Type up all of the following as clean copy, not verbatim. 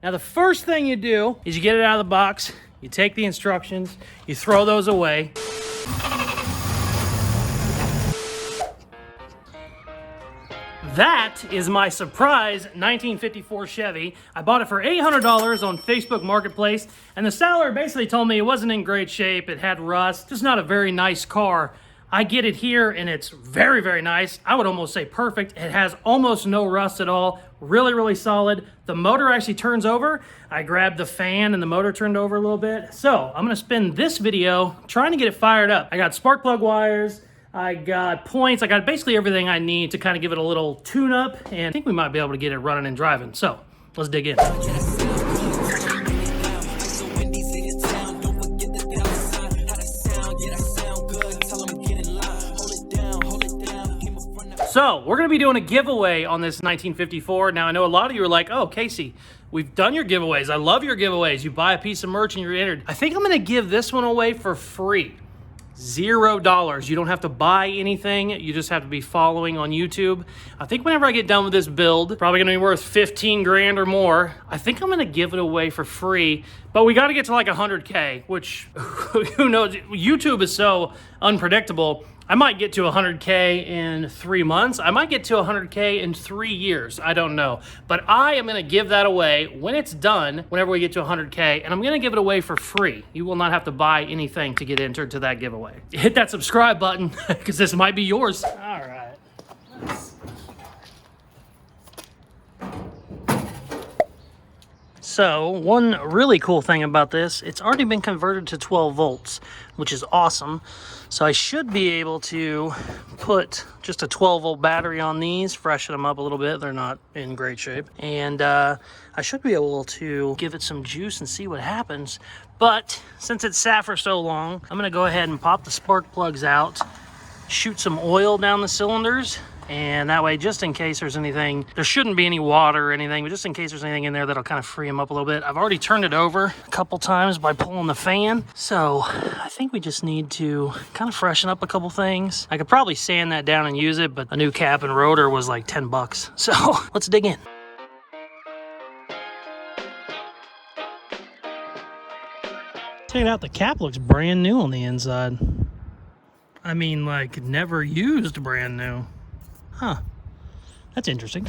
Now the first thing you do is you get it out of the box, you take the instructions, you throw those away. That is my surprise 1954 Chevy. I bought it for $800 on Facebook Marketplace, and the seller basically told me it wasn't in great shape, it had rust, just not a very nice car. I get it here and it's very, very nice. I would almost say perfect. It has almost no rust at all. Really, really solid. The motor actually turns over. I grabbed the fan and the motor turned over a little bit. So I'm gonna spend this video trying to get it fired up. I got spark plug wires, I got points, I got basically everything I need to kind of give it a little tune up, and I think we might be able to get it running and driving. So let's dig in. So, we're going to be doing a giveaway on this 1954. Now, I know a lot of you are like, oh, Casey, we've done your giveaways. I love your giveaways. You buy a piece of merch and you're entered. I think I'm going to give this one away for free. $0. You don't have to buy anything. You just have to be following on YouTube. I think whenever I get done with this build, probably going to be worth 15 grand or more. I think I'm going to give it away for free, but we got to get to like 100K, which who knows? YouTube is so unpredictable. I might get to 100K in 3 months. I might get to 100K in 3 years. I don't know. But I am going to give that away when it's done, whenever we get to 100K, and I'm going to give it away for free. You will not have to buy anything to get entered to that giveaway. Hit that subscribe button because this might be yours. All right. So, one really cool thing about this, it's already been converted to 12 volts, which is awesome. So I should be able to put just a 12 volt battery on these, freshen them up a little bit. They're not in great shape. And I should be able to give it some juice and see what happens. But since it's sat for so long, I'm gonna go ahead and pop the spark plugs out, shoot some oil down the cylinders, and that way, just in case there's anything, there shouldn't be any water or anything, but just in case there's anything in there, that'll kind of free them up a little bit. I've already turned it over a couple times by pulling the fan. So I think we just need to kind of freshen up a couple things. I could probably sand that down and use it, but a new cap and rotor was like 10 bucks. So let's dig in. Check it out, the cap looks brand new on the inside. I mean, like never used brand new. Huh, that's interesting.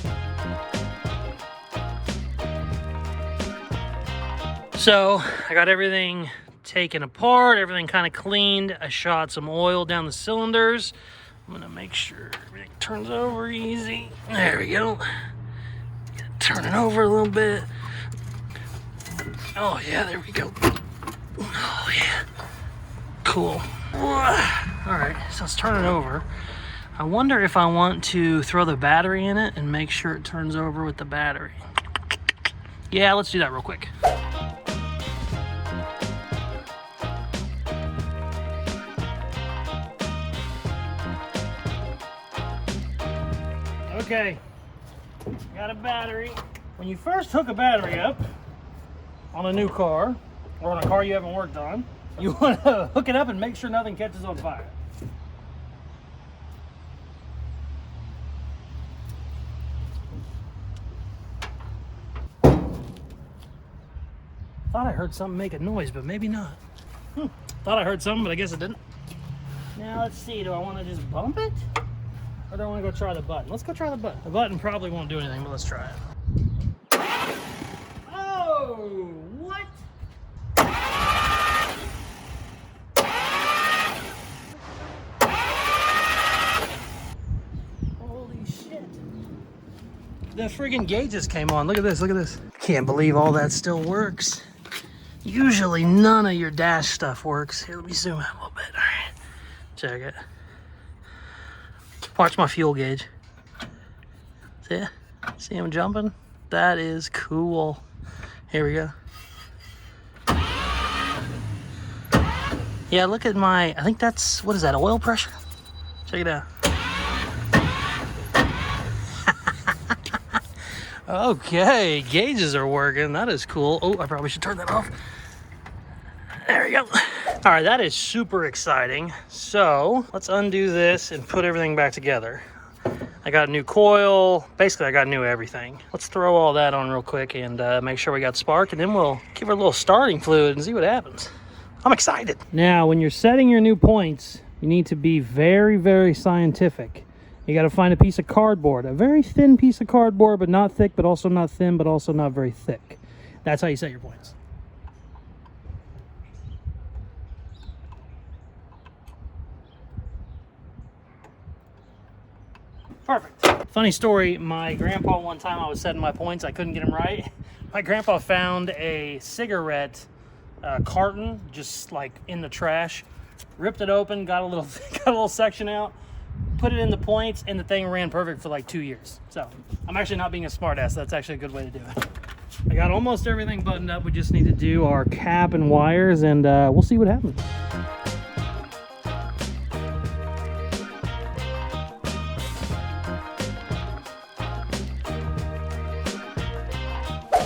So I got everything taken apart, everything kind of cleaned. I shot some oil down the cylinders. I'm gonna make sure everything turns over easy. There we go. Turn it over a little bit. Oh yeah, there we go. Oh yeah, cool. All right, so let's turn it over. I wonder if I want to throw the battery in it and make sure it turns over with the battery. Yeah, let's do that real quick. Okay, got a battery. When you first hook a battery up on a new car, or on a car you haven't worked on, you want to hook it up and make sure nothing catches on fire. Thought I heard something make a noise, but maybe not. Thought I heard something, but I guess it didn't. Now let's see, do I want to just bump it? Or do I want to go try the button? Let's go try the button. The button probably won't do anything, but let's try it. Oh, what? Holy shit. The friggin' gauges came on. Look at this, look at this. Can't believe all that still works. Usually none of your dash stuff works. Here, let me zoom out a little bit. All right, check it. Watch my fuel gauge. See? See him jumping? That is cool. Here we go. Yeah, look at my, I think that's, what is that, oil pressure? Check it out. Okay, gauges are working. That is cool. Oh, I probably should turn that off. There we go. All right, that is super exciting. So let's undo this and put everything back together. I got a new coil. Basically, I got new everything. Let's throw all that on real quick and make sure we got spark, and then we'll give her a little starting fluid and see what happens. I'm excited. Now, when you're setting your new points, you need to be very, very scientific. You got to find a piece of cardboard, a very thin piece of cardboard, but not thick, but also not thin, but also not very thick. That's how you set your points. Perfect. Funny story, my grandpa, one time I was setting my points, I couldn't get them right. My grandpa found a cigarette carton just like in the trash, ripped it open, got a little section out, put it in the points, and the thing ran perfect for like 2 years. So I'm actually not being a smart ass. That's actually a good way to do it. I got almost everything buttoned up. We just need to do our cap and wires, and we'll see what happens.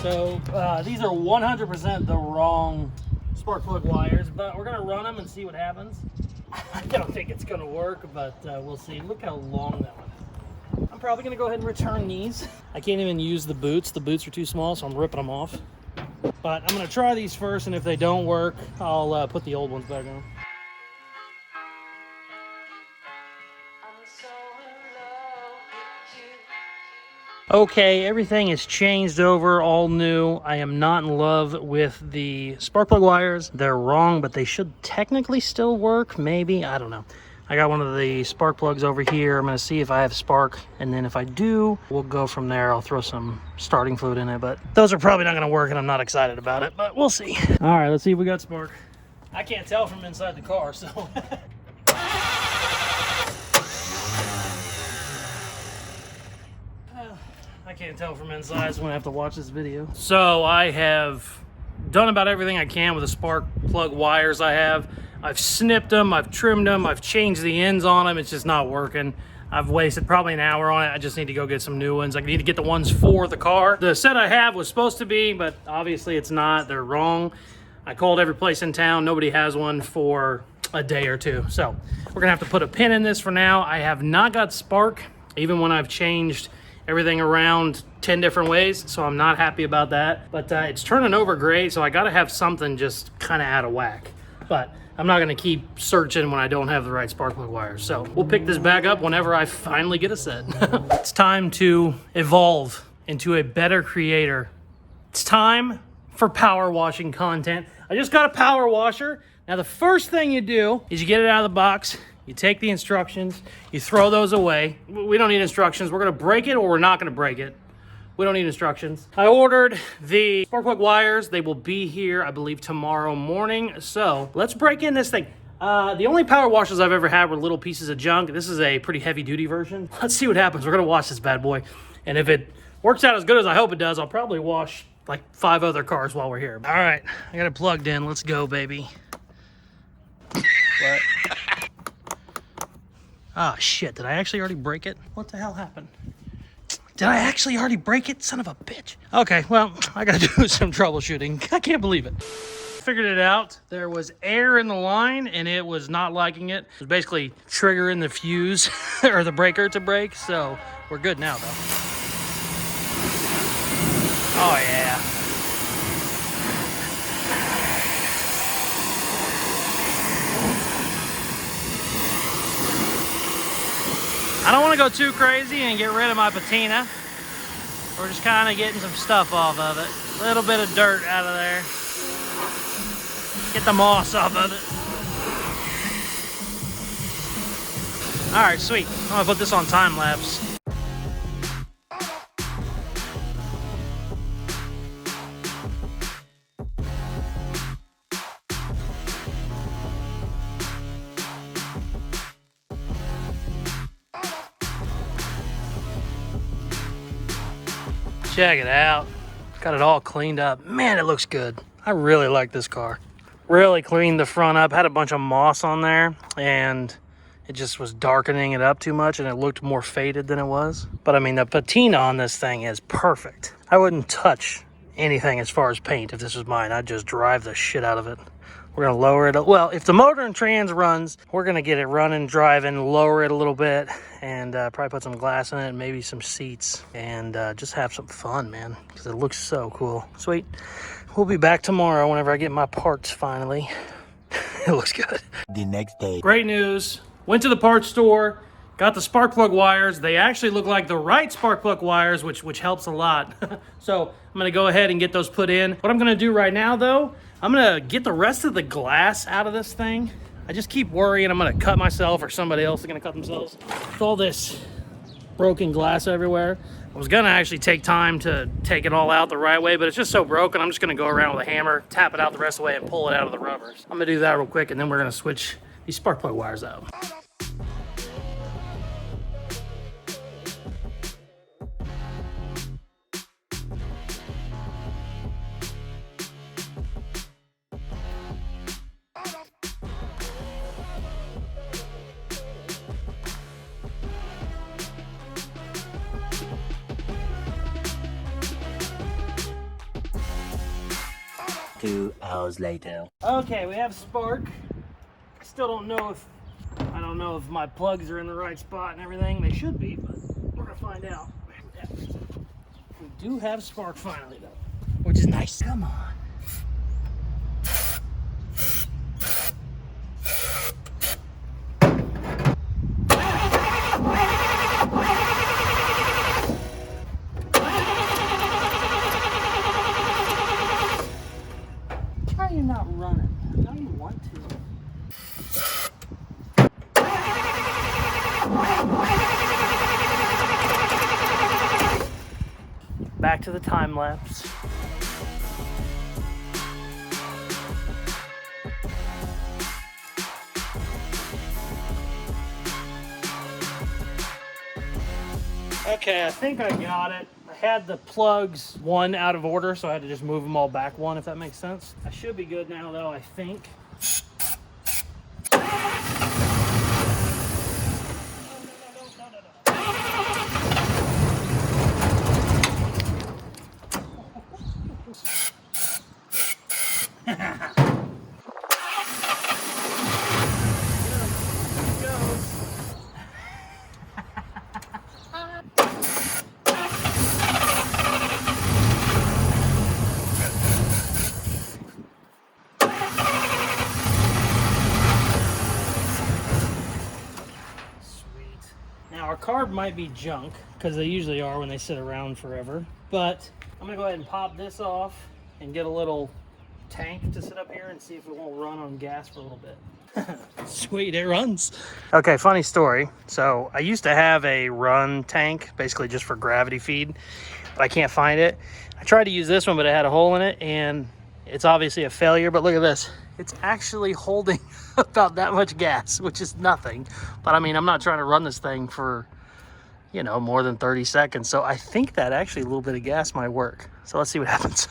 So these are 100% the wrong spark plug wires, but we're gonna run them and see what happens. I don't think it's gonna work, but we'll see. Look how long that one is. I'm probably gonna go ahead and return these. I can't even use the boots. The boots are too small, so I'm ripping them off. But I'm gonna try these first, and if they don't work, I'll put the old ones back on. Okay, everything is changed over, all new. I am not in love with the spark plug wires. They're wrong, but they should technically still work, maybe. I don't know. I got one of the spark plugs over here. I'm gonna see if I have spark, and then if I do, we'll go from there. I'll throw some starting fluid in it, but those are probably not gonna work, and I'm not excited about it, but we'll see. All right, let's see if we got spark. I can't tell from inside the car, so. I can't tell from inside, so I'm gonna have to watch this video. So I have done about everything I can with the spark plug wires I have. I've snipped them, I've trimmed them, I've changed the ends on them. It's just not working. I've wasted probably an hour on it. I just need to go get some new ones. I need to get the ones for the car. The set I have was supposed to be, but obviously it's not. They're wrong. I called every place in town. Nobody has one for a day or two. So we're gonna have to put a pin in this for now. I have not got spark, even when I've changed everything around 10 different ways, so I'm not happy about that. But it's turning over great, so I gotta have something just kind of out of whack. But I'm not gonna keep searching when I don't have the right spark plug wires. So we'll pick this back up whenever I finally get a set. It's time to evolve into a better creator. It's time for power washing content. I just got a power washer. Now the first thing you do is you get it out of the box. You take the instructions, you throw those away. We don't need instructions. We're gonna break it or we're not gonna break it. We don't need instructions. I ordered the spark plug wires. They will be here, I believe, tomorrow morning. So let's break in this thing. The only power washers I've ever had were little pieces of junk. This is a pretty heavy duty version. Let's see what happens. We're gonna wash this bad boy. And if it works out as good as I hope it does, I'll probably wash like 5 other cars while we're here. All right, I got it plugged in. Let's go, baby. What? Oh, shit. Did I actually already break it? What the hell happened? Did I actually already break it? Son of a bitch. Okay, well, I gotta do some troubleshooting. I can't believe it. Figured it out. There was air in the line, and it was not liking it. It was basically triggering the fuse or the breaker to break, so we're good now, though. Oh, yeah. I don't want to go too crazy and get rid of my patina. We're just kind of getting some stuff off of it. A little bit of dirt out of there. Get the moss off of it. All right, sweet. I'm gonna put this on time lapse. Check it out. Got it all cleaned up. Man, it looks good. I really like this car. Really cleaned the front up. Had a bunch of moss on there, and it just was darkening it up too much, and it looked more faded than it was. But I mean, the patina on this thing is perfect. I wouldn't touch anything as far as paint. If this was mine, I'd just drive the shit out of it. We're gonna lower it. Well, if the motor and trans runs, we're gonna get it running, driving, lower it a little bit, and probably put some glass in it, and maybe some seats, and just have some fun, man, because it looks so cool. Sweet. We'll be back tomorrow whenever I get my parts finally. It looks good. The next day. Great news. Went to the parts store, got the spark plug wires. They actually look like the right spark plug wires, which helps a lot. So I'm gonna go ahead and get those put in. What I'm gonna do right now though, I'm gonna get the rest of the glass out of this thing. I just keep worrying I'm gonna cut myself or somebody else is gonna cut themselves. With all this broken glass everywhere. I was gonna actually take time to take it all out the right way, but it's just so broken, I'm just gonna go around with a hammer, tap it out the rest of the way, and pull it out of the rubbers. I'm gonna do that real quick, and then we're gonna switch these spark plug wires out. Two hours later. Okay, we have spark. I still don't know if my plugs are in the right spot and everything. They should be, but we're gonna find out. We do have spark finally though, which is nice. Come on. Why are you not running? I know you want to. Back to the time lapse. Okay, I think I got it. I had the plugs one out of order, so I had to just move them all back one, if that makes sense. I should be good now though, I think. Our carb might be junk, because they usually are when they sit around forever, but I'm gonna go ahead and pop this off and get a little tank to sit up here and see if it won't run on gas for a little bit. Sweet, it runs. Okay, funny story. So I used to have a run tank, basically just for gravity feed, but I can't find it. I tried to use this one, but it had a hole in it, and it's obviously a failure, but look at this. It's actually holding about that much gas, which is nothing. But I mean, I'm not trying to run this thing for, you know, more than 30 seconds. So I think that actually a little bit of gas might work. So let's see what happens.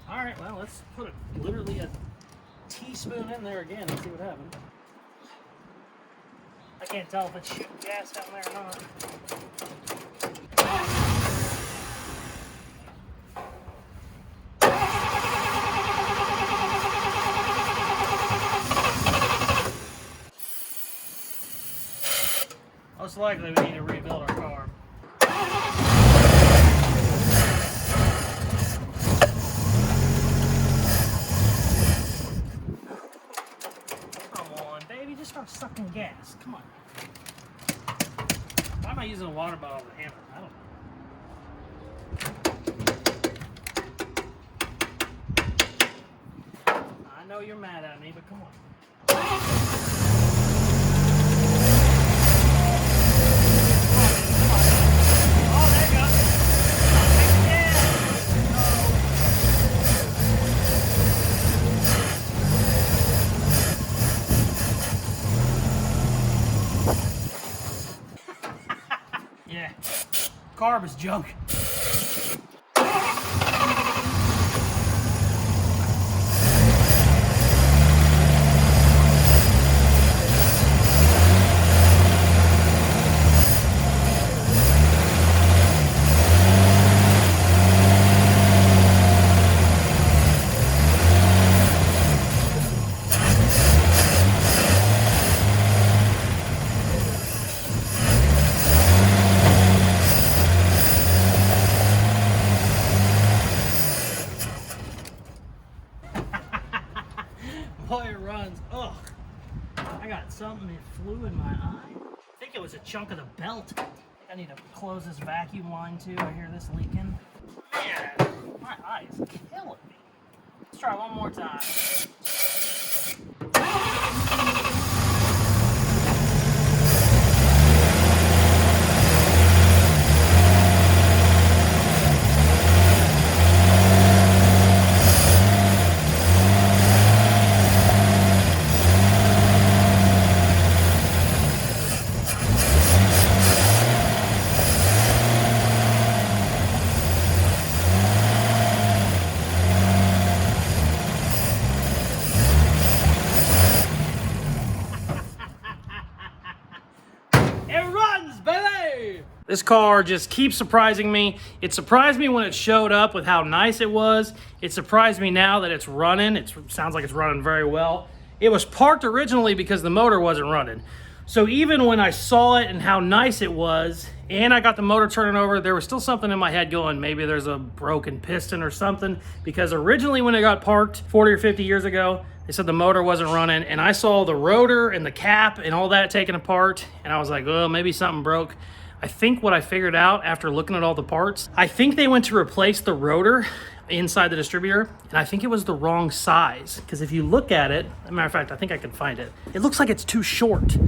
All right, well, let's put literally a teaspoon in there again and see what happens. I can't tell if it's shooting gas down there or not. Most likely we need to rebuild our car. Just start sucking gas. Come on. Why am I using a water bottle as a hammer? I don't know. I know you're mad at me, but come on. Oh, there you go. Yeah, carb is junk. Boy, it runs. Ugh. I got something that flew in my eye. I think it was a chunk of the belt. I need to close this vacuum line too. I hear this leaking. Man, my eye is killing me. Let's try one more time. This car just keeps surprising me. It surprised me when it showed up with how nice it was. It surprised me now that it's running. It sounds like it's running very well. It was parked originally because the motor wasn't running. So even when I saw it and how nice it was, and I got the motor turning over, there was still something in my head going, maybe there's a broken piston or something. Because originally when it got parked 40 or 50 years ago, they said the motor wasn't running, and I saw the rotor and the cap and all that taken apart, and I was like, oh, maybe something broke. I think what I figured out after looking at all the parts, I think they went to replace the rotor inside the distributor, and I think it was the wrong size. Because if you look at it, as a matter of fact, I think I can find it. It looks like it's too short.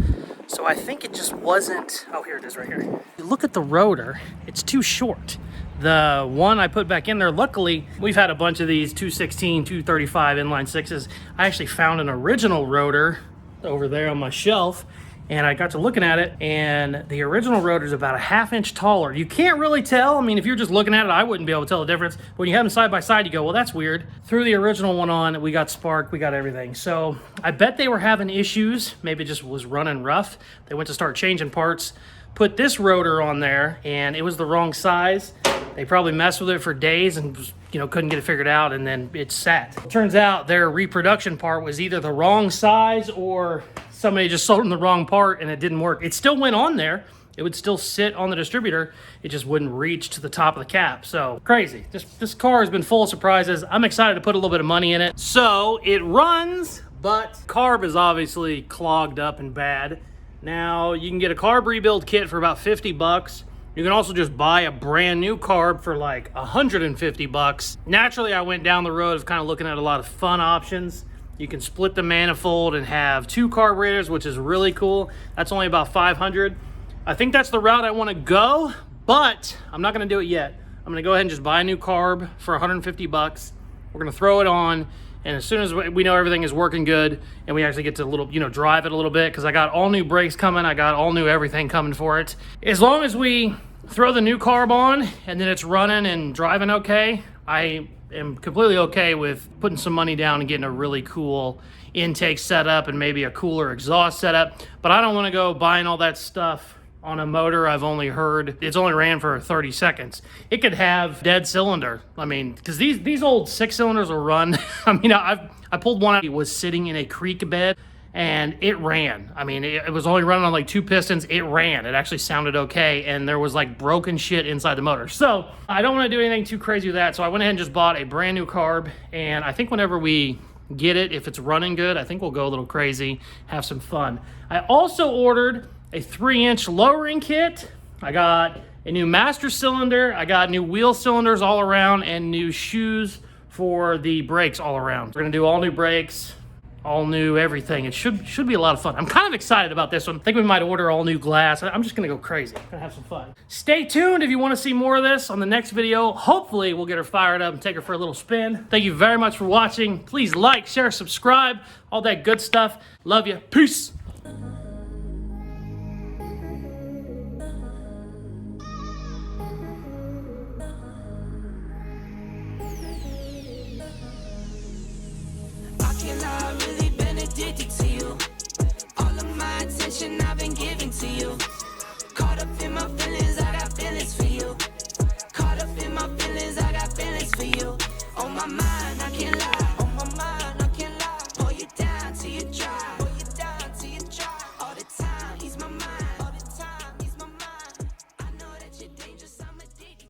So I think it just wasn't, oh, here it is right here. You look at the rotor, it's too short. The one I put back in there, luckily, we've had a bunch of these 216, 235 inline sixes. I actually found an original rotor over there on my shelf, and I got to looking at it, and the original rotor is about a ½ inch taller. You can't really tell. I mean, if you're just looking at it, I wouldn't be able to tell the difference. When you have them side by side, you go, well, that's weird. Threw the original one on, we got spark, we got everything. So I bet they were having issues. Maybe it just was running rough. They went to start changing parts, put this rotor on there, and it was the wrong size. They probably messed with it for days and couldn't get it figured out, and then it sat. It turns out their reproduction part was either the wrong size or somebody just sold them the wrong part and it didn't work. It still went on there. It would still sit on the distributor. It just wouldn't reach to the top of the cap. So crazy. This car has been full of surprises. I'm excited to put a little bit of money in it. So it runs, but carb is obviously clogged up and bad. Now you can get a carb rebuild kit for about 50 bucks. You can also just buy a brand new carb for like 150 bucks. Naturally, I went down the road of kind of looking at a lot of fun options. You can split the manifold and have 2 carburetors, which is really cool. That's only about 500. I think that's the route I want to go, but I'm not going to do it yet. I'm going to go ahead and just buy a new carb for 150 bucks. We're going to throw it on, and as soon as we know everything is working good and we actually get to drive it a little bit, because I got all new brakes coming, I got all new everything coming for it. As long as we throw the new carb on and then it's running and driving okay, I am completely okay with putting some money down and getting a really cool intake setup and maybe a cooler exhaust setup. But I don't want to go buying all that stuff on a motor I've only heard it's only ran for 30 seconds. It could have dead cylinder. I mean, because these old 6-cylinders will run. I mean, I pulled one out. It was sitting in a creek bed and it ran. I mean, it was only running on like 2 pistons. It ran. It actually sounded okay, and there was like broken shit inside the motor. So I don't want to do anything too crazy with that. So I went ahead and just bought a brand new carb, and I think whenever we get it, if it's running good, I think we'll go a little crazy, have some fun. I also ordered a 3-inch lowering kit. I got a new master cylinder. I got new wheel cylinders all around and new shoes for the brakes all around. We're gonna do all new brakes, all new everything. It should be a lot of fun. I'm kind of excited about this one. I think we might order all new glass. I'm just gonna go crazy. I'm gonna have some fun. Stay tuned if you want to see more of this on the next video. Hopefully we'll get her fired up and take her for a little spin. Thank you very much for watching. Please like, share, subscribe, all that good stuff. Love you. Peace.